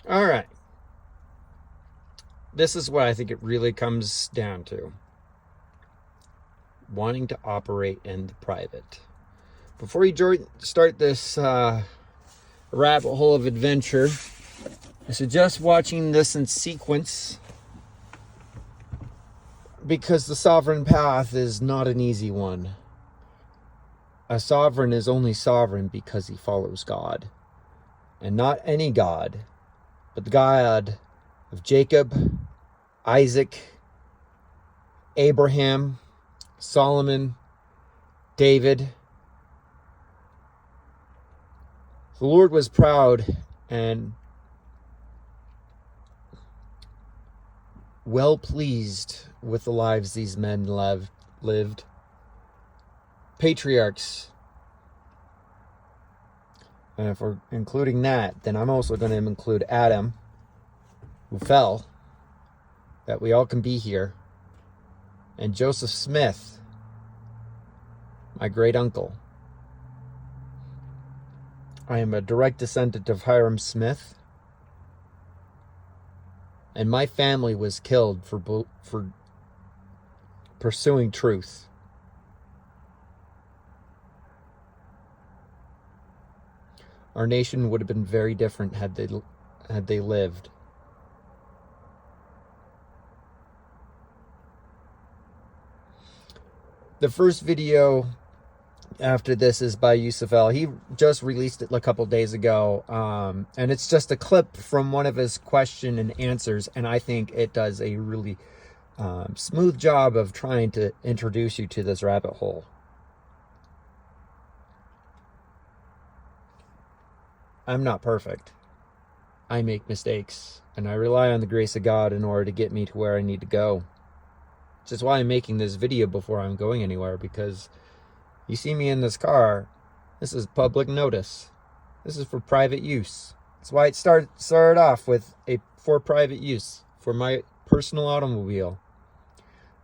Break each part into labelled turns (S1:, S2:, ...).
S1: All right. This is what I think it really comes down to. Wanting to operate in the private. Before you start this rabbit hole of adventure, I suggest watching this in sequence because the sovereign path is not an easy one. A sovereign is only sovereign because he follows God. And not any God, but the God of Jacob, Isaac, Abraham, Solomon, David. The Lord was proud and well pleased with the lives these men lived. Patriarchs. And if we're including that, then I'm also going to include Adam, who fell, that we all can be here, and Joseph Smith, my great uncle. I am a direct descendant of Hiram Smith, and my family was killed for pursuing truth. Our nation would have been very different had they lived. The first video after this is by Yusuf El. He just released it a couple days ago, and it's just a clip from one of his question and answers, and I think it does a really smooth job of trying to introduce you to this rabbit hole. I'm not perfect. I make mistakes, and I rely on the grace of God in order to get me to where I need to go. Which is why I'm making this video before I'm going anywhere, because you see me in this car, this is public notice. This is for private use. That's why it started off with for private use, for my personal automobile.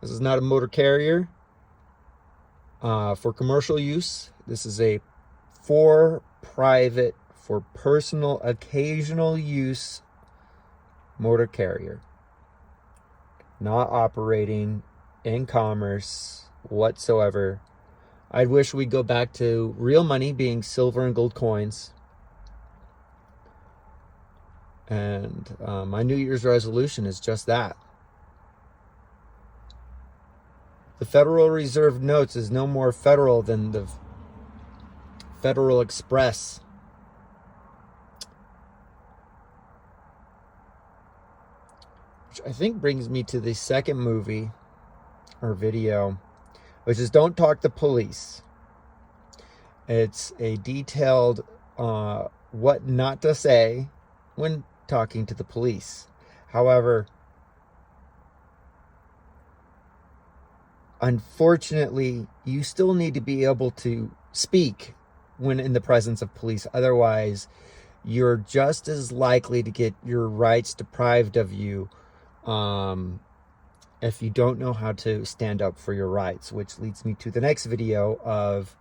S1: This is not a motor carrier for commercial use. This is for personal, occasional use motor carrier. Not operating in commerce whatsoever. I wish we'd go back to real money being silver and gold coins. And my New Year's resolution is just that. The Federal Reserve notes is no more federal than the Federal Express. Which I think brings me to the second movie or video, which is Don't Talk to Police. It's a detailed what not to say when talking to the police. However, unfortunately, you still need to be able to speak when in the presence of police. Otherwise, you're just as likely to get your rights deprived of you if you don't know how to stand up for your rights, which leads me to the next video of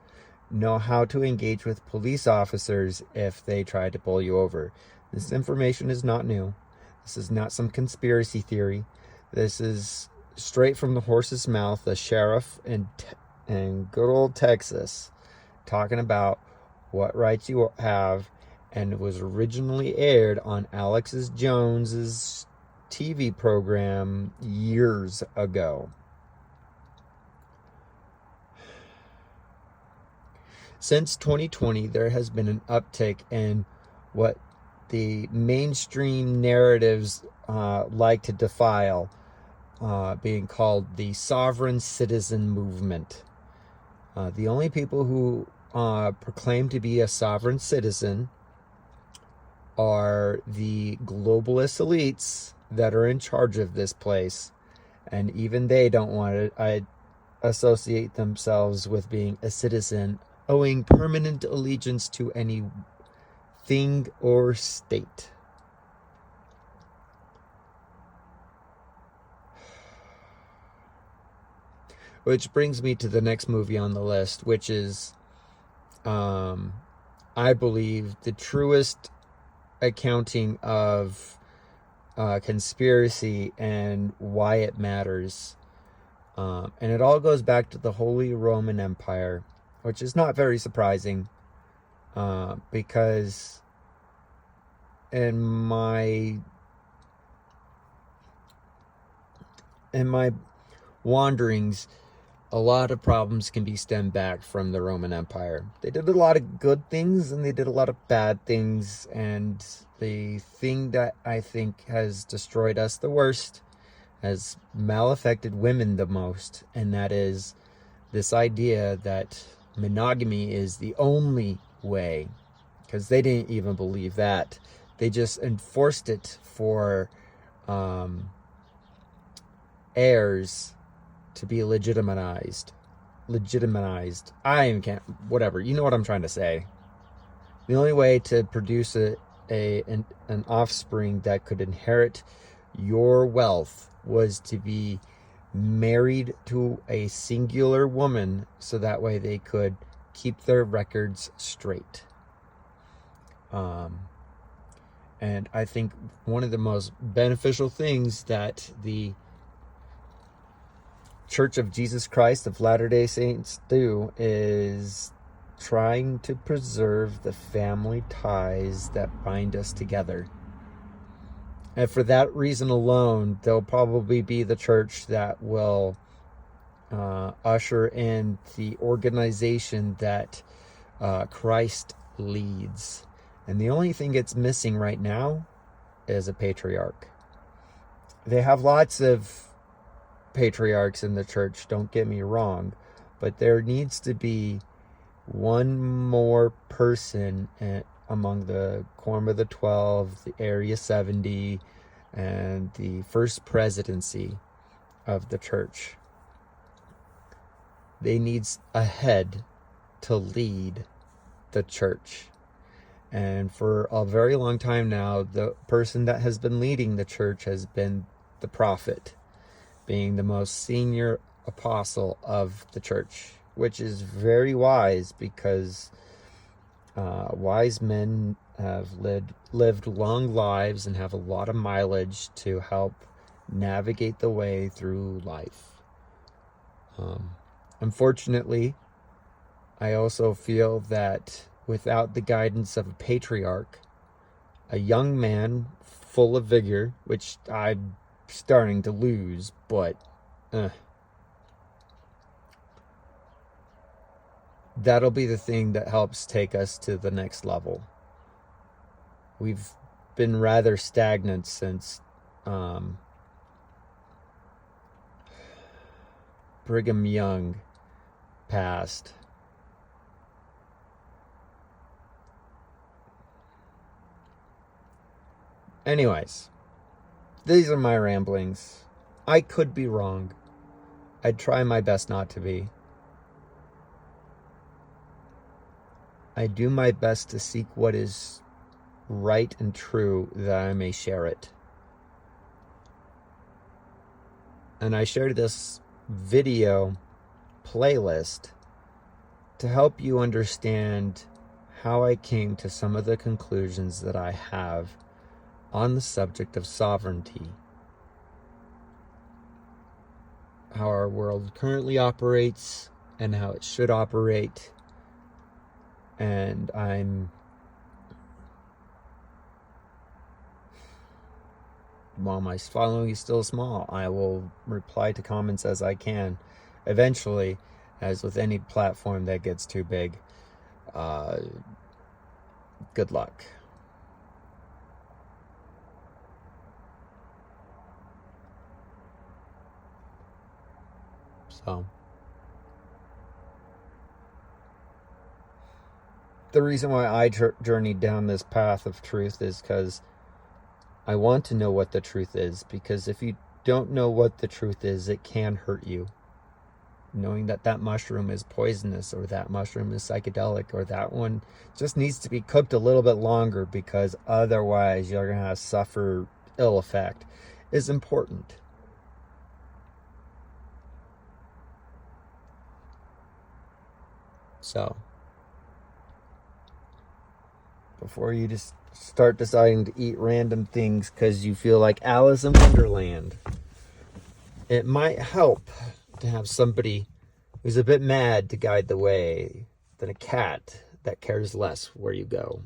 S1: know how to engage with police officers if they try to pull you over. This information is not new. This is not some conspiracy theory. This is straight from the horse's mouth, the sheriff in good old Texas talking about what rights you have, and it was originally aired on Alex Jones's TV program years ago. Since 2020, there has been an uptick in what the mainstream narratives like to defile, being called the sovereign citizen movement. The only people who proclaim to be a sovereign citizen are the globalist elites that are in charge of this place, and even they don't want to associate themselves with being a citizen, owing permanent allegiance to any thing or state. Which brings me to the next movie on the list, which is, I believe, the truest accounting of conspiracy and why it matters. And it all goes back to the Holy Roman Empire, which is not very surprising, because in my wanderings, a lot of problems can be stemmed back from the Roman Empire. They did a lot of good things and they did a lot of bad things, and the thing that I think has destroyed us the worst, has malaffected women the most, and that is this idea that monogamy is the only way, because they didn't even believe that. They just enforced it for heirs to be legitimized. I can't, whatever, you know what I'm trying to say. The only way to produce an offspring that could inherit your wealth was to be married to a singular woman, so that way they could keep their records straight. And I think one of the most beneficial things that the Church of Jesus Christ of Latter-day Saints do is trying to preserve the family ties that bind us together. And for that reason alone, they'll probably be the church that will usher in the organization that Christ leads. And the only thing it's missing right now is a patriarch. They have lots of patriarchs in the church, don't get me wrong, but there needs to be one more person among the Quorum of the 12, the Area 70, and the first presidency of the church. They need a head to lead the church. And for a very long time now, the person that has been leading the church has been the prophet, being the most senior apostle of the church, which is very wise, because wise men have lived long lives and have a lot of mileage to help navigate the way through life. Unfortunately, I also feel that without the guidance of a patriarch, a young man full of vigor, which I'm starting to lose, but that'll be the thing that helps take us to the next level. We've been rather stagnant since Brigham Young passed. Anyways, these are my ramblings. I could be wrong. I'd try my best not to be. I do my best to seek what is right and true, that I may share it. And I shared this video playlist to help you understand how I came to some of the conclusions that I have on the subject of sovereignty. How our world currently operates and how it should operate. And while my following is still small, I will reply to comments as I can. Eventually, as with any platform that gets too big, good luck. So, the reason why I journeyed down this path of truth is because I want to know what the truth is. Because if you don't know what the truth is, it can hurt you. Knowing that that mushroom is poisonous, or that mushroom is psychedelic, or that one just needs to be cooked a little bit longer because otherwise you're going to suffer ill effect, is important. So, before you just start deciding to eat random things because you feel like Alice in Wonderland. It might help to have somebody who's a bit mad to guide the way than a cat that cares less where you go.